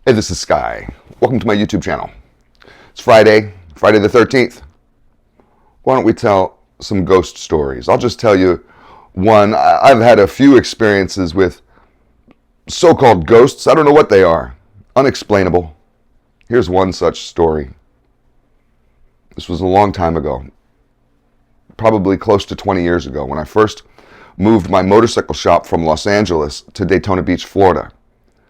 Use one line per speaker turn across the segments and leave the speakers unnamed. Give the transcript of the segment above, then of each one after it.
Hey, this is Sky. Welcome to my YouTube channel. It's Friday the 13th. Why don't we tell some ghost stories? I'll just tell you one. I've had a few experiences with so-called ghosts. I don't know what they are. Unexplainable. Here's one such story. This was a long time ago. Probably close to 20 years ago when I first moved my motorcycle shop from Los Angeles to Daytona Beach, Florida.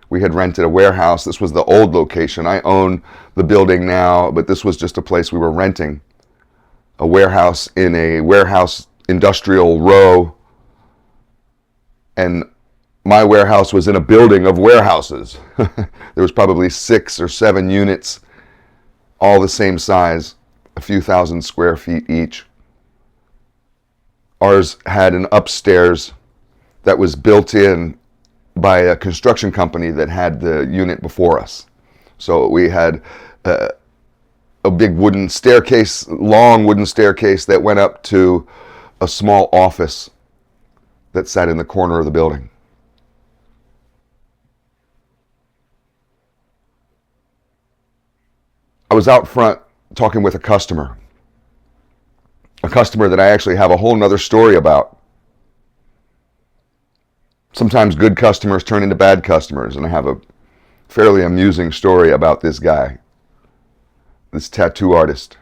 We had rented a warehouse. This was the old location. I own the building now, but this was just a place we were renting. A warehouse in a warehouse industrial row. And my warehouse was in a building of warehouses. There was probably 6 or 7 units, all the same size, a few thousand square feet each. Ours had an upstairs that was built in by a construction company that had the unit before us. So we had a big wooden staircase, long wooden staircase that went up to a small office that sat in the corner of the building. I was out front talking with a customer that I actually have a whole nother story about. Sometimes good customers turn into bad customers, and I have a fairly amusing story about this guy, this tattoo artist.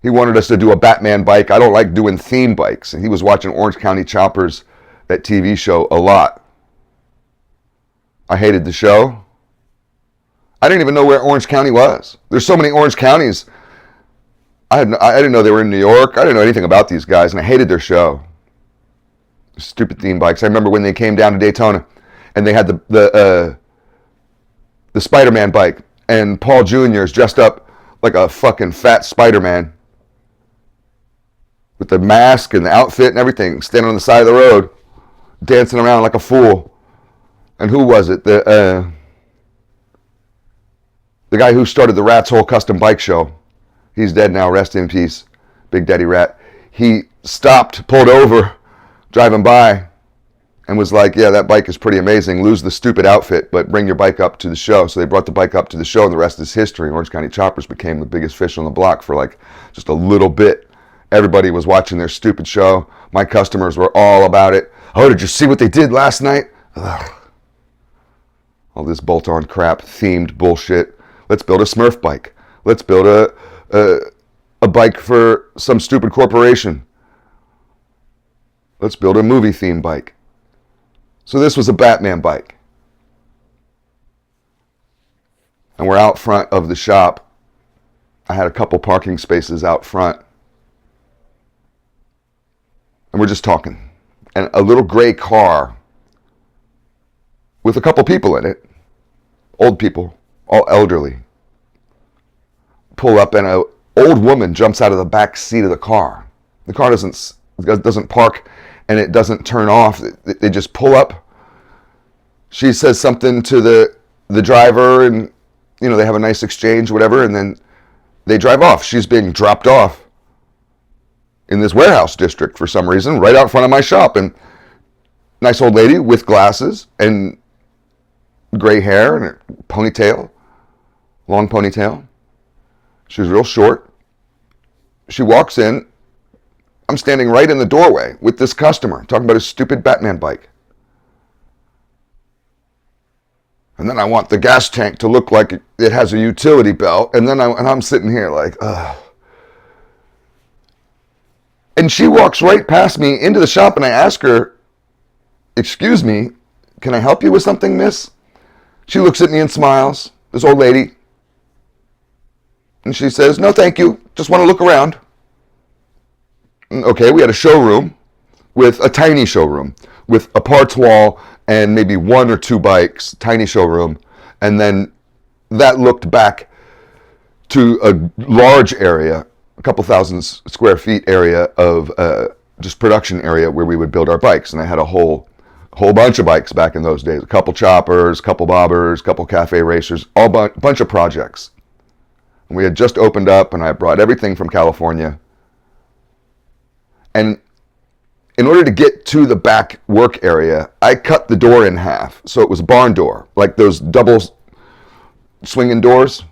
He wanted us to do a Batman bike. I don't like doing theme bikes, and he was watching Orange County Choppers, that TV show, a lot. I hated the show. I didn't even know where Orange County was. There's so many Orange counties. I didn't know they were in New York. I didn't know anything about these guys, and I hated their show. Stupid theme bikes. I remember when they came down to Daytona and they had the Spider-Man bike, and Paul Jr. is dressed up like a fucking fat Spider-Man with the mask and the outfit and everything, standing on the side of the road, dancing around like a fool. And who was it? The guy who started the Rat's Hole Custom Bike Show. He's dead now, rest in peace, Big Daddy Rat. He stopped, pulled over, driving by, and was like, yeah, that bike is pretty amazing. Lose the stupid outfit, but bring your bike up to the show. So they brought the bike up to the show, and the rest is history. Orange County Choppers became the biggest fish on the block for like just a little bit. Everybody was watching their stupid show. My customers were all about it. Oh, did you see what they did last night? Ugh. All this bolt-on crap, themed bullshit. Let's build a Smurf bike. Let's build a bike for some stupid corporation. Let's build a movie-themed bike. So this was a Batman bike. And we're out front of the shop. I had a couple parking spaces out front. And we're just talking. And a little gray car with a couple people in it, old people, all elderly, pull up, and an old woman jumps out of the back seat of the car. The car doesn't park, and it doesn't turn off. They just pull up. She says something to the driver, and they have a nice exchange, whatever, and then they drive off. She's being dropped off in this warehouse district for some reason, right out front of my shop. And nice old lady with glasses and gray hair and a ponytail, long ponytail. She was real short. She walks in. I'm standing right in the doorway with this customer talking about his stupid Batman bike. And then I want the gas tank to look like it has a utility belt. And then I'm sitting here like, ugh. And she walks right past me into the shop, and I ask her, excuse me, can I help you with something, miss? She looks at me and smiles, this old lady. And she says, no, thank you. Just want to look around. Okay, we had a showroom, a tiny showroom, with a parts wall and maybe 1 or 2 bikes, tiny showroom. And then that looked back to a large area, a couple thousand square feet area of just production area where we would build our bikes. And I had a whole bunch of bikes back in those days, a couple choppers, a couple bobbers, a couple cafe racers, all bunch of projects. And we had just opened up, and I brought everything from California. And in order to get to the back work area, I cut the door in half. So it was a barn door, like those double swinging doors.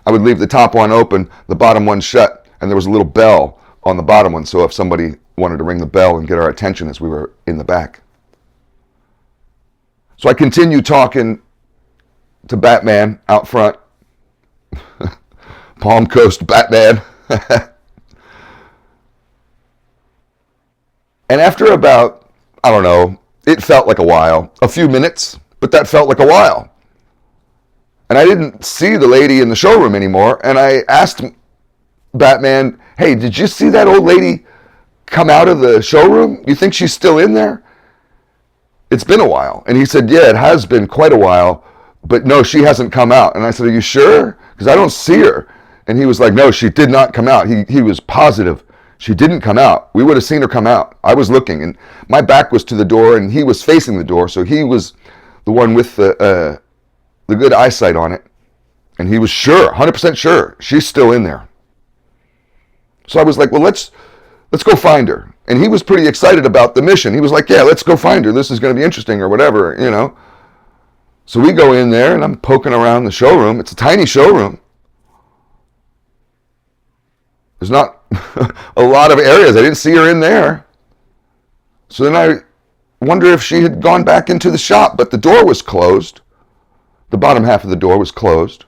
I would leave the top one open, the bottom one shut, and there was a little bell on the bottom one. So if somebody wanted to ring the bell and get our attention as we were in the back. So I continued talking to Batman out front. Palm Coast Batman. And after about, I don't know, it felt like a while, a few minutes, but that felt like a while. And I didn't see the lady in the showroom anymore. And I asked Batman, hey, did you see that old lady come out of the showroom? You think she's still in there? It's been a while. And he said, yeah, it has been quite a while, but no, she hasn't come out. And I said, are you sure? Because I don't see her. And he was like, no, she did not come out. He was positive. She didn't come out. We would have seen her come out. I was looking, and my back was to the door, and he was facing the door, so he was the one with the good eyesight on it. And he was sure, 100% sure, she's still in there. So I was like, well, let's go find her. And he was pretty excited about the mission. He was like, yeah, let's go find her. This is going to be interesting or whatever, you know. So we go in there, and I'm poking around the showroom. It's a tiny showroom. There's not a lot of areas. I didn't see her in there. So then I wonder if she had gone back into the shop, but the door was closed. The bottom half of the door was closed.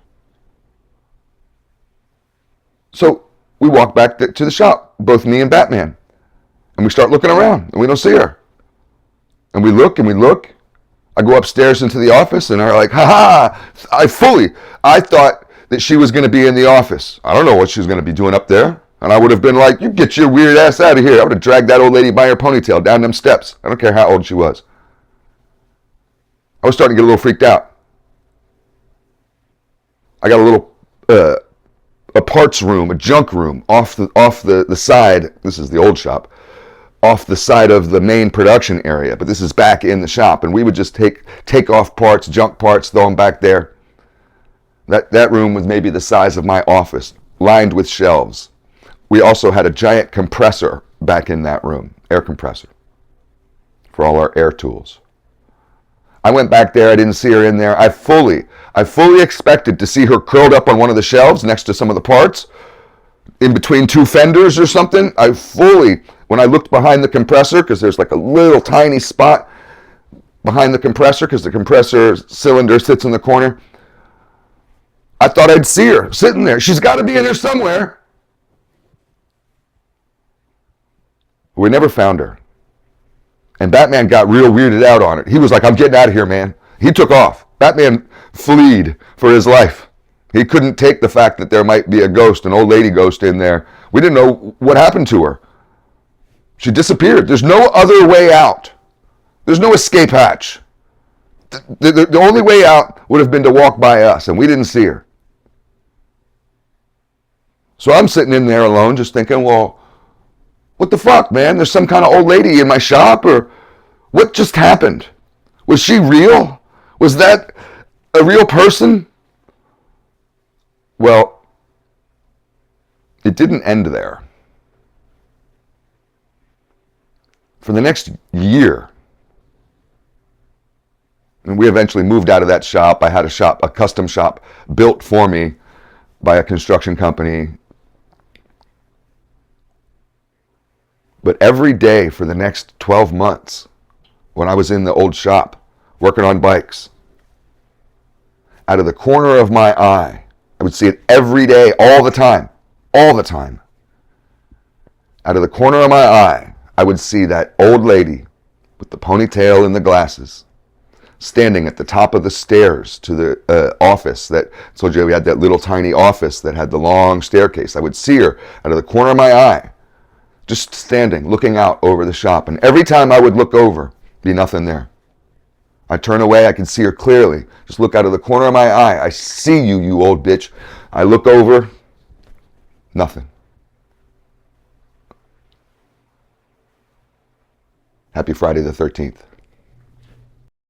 So we walk back to the shop, both me and Batman. And we start looking around, and we don't see her. And we look and we look. I go upstairs into the office, and I'm like, I thought that she was going to be in the office. I don't know what she was going to be doing up there. And I would have been like, you get your weird ass out of here. I would have dragged that old lady by her ponytail down them steps. I don't care how old she was. I was starting to get a little freaked out. I got a little a parts room, a junk room off the side. This is the old shop. Off the side of the main production area, but this is back in the shop, and we would just take off parts, junk parts, throw them back there. That room was maybe the size of my office, lined with shelves. We also had a giant compressor back in that room, air compressor, for all our air tools. I went back there, I didn't see her in there. I fully expected to see her curled up on one of the shelves next to some of the parts, in between two fenders or something. When I looked behind the compressor, because there's like a little tiny spot behind the compressor, because the compressor cylinder sits in the corner, I thought I'd see her sitting there. She's got to be in there somewhere. We never found her. And Batman got real weirded out on it. He was like, I'm getting out of here, man. He took off. Batman fled for his life. He couldn't take the fact that there might be a ghost, an old lady ghost in there. We didn't know what happened to her. She disappeared. There's no other way out. There's no escape hatch. The only way out would have been to walk by us, and we didn't see her. So I'm sitting in there alone just thinking, well, what the fuck, man? There's some kind of old lady in my shop, or what just happened? Was she real? Was that a real person? Well, it didn't end there. For the next year, and we eventually moved out of that shop. I had a custom shop built for me by a construction company. But every day for the next 12 months, when I was in the old shop working on bikes, out of the corner of my eye, I would see it every day, all the time. Out of the corner of my eye, I would see that old lady with the ponytail and the glasses standing at the top of the stairs to the office. That I told you we had that little tiny office that had the long staircase. I would see her out of the corner of my eye, just standing, looking out over the shop. And every time I would look over, be nothing there. I turn away, I can see her clearly. Just look out of the corner of my eye. I see you, you old bitch. I look over, nothing. Happy Friday the 13th.